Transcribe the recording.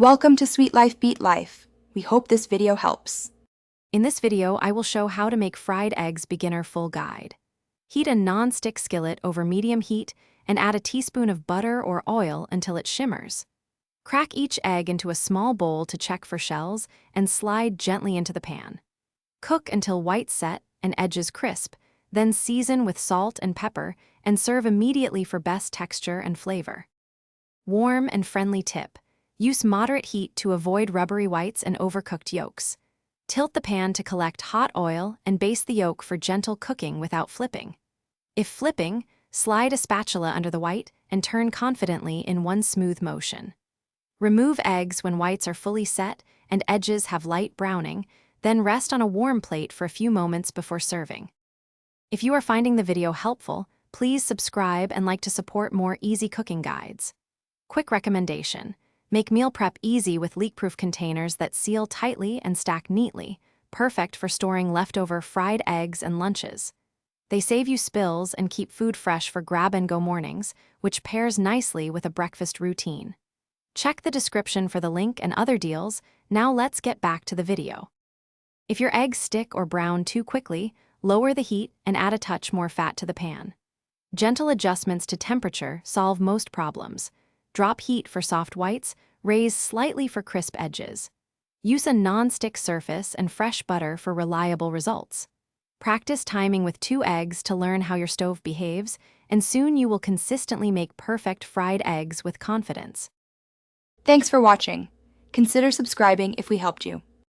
Welcome to Sweet Life Beat Life. We hope this video helps. In this video, I will show how to make fried eggs beginner full guide. Heat a non-stick skillet over medium heat and add a teaspoon of butter or oil until it shimmers. Crack each egg into a small bowl to check for shells and slide gently into the pan. Cook until whites set and edges crisp, then season with salt and pepper and serve immediately for best texture and flavor. Warm and friendly tip: use moderate heat to avoid rubbery whites and overcooked yolks. Tilt the pan to collect hot oil and baste the yolk for gentle cooking without flipping. If flipping, slide a spatula under the white and turn confidently in one smooth motion. Remove eggs when whites are fully set and edges have light browning, then rest on a warm plate for a few moments before serving. If you are finding the video helpful, please subscribe and like to support more easy cooking guides. Quick recommendation: make meal prep easy with leak-proof containers that seal tightly and stack neatly, perfect for storing leftover fried eggs and lunches. They save you spills and keep food fresh for grab-and-go mornings, which pairs nicely with a breakfast routine. Check the description for the link and other deals. Now let's get back to the video. If your eggs stick or brown too quickly, lower the heat and add a touch more fat to the pan. Gentle adjustments to temperature solve most problems. Drop heat for soft whites, raise slightly for crisp edges. Use a non-stick surface and fresh butter for reliable results. Practice timing with 2 eggs to learn how your stove behaves, and soon you will consistently make perfect fried eggs with confidence. Thanks for watching. Consider subscribing if we helped you.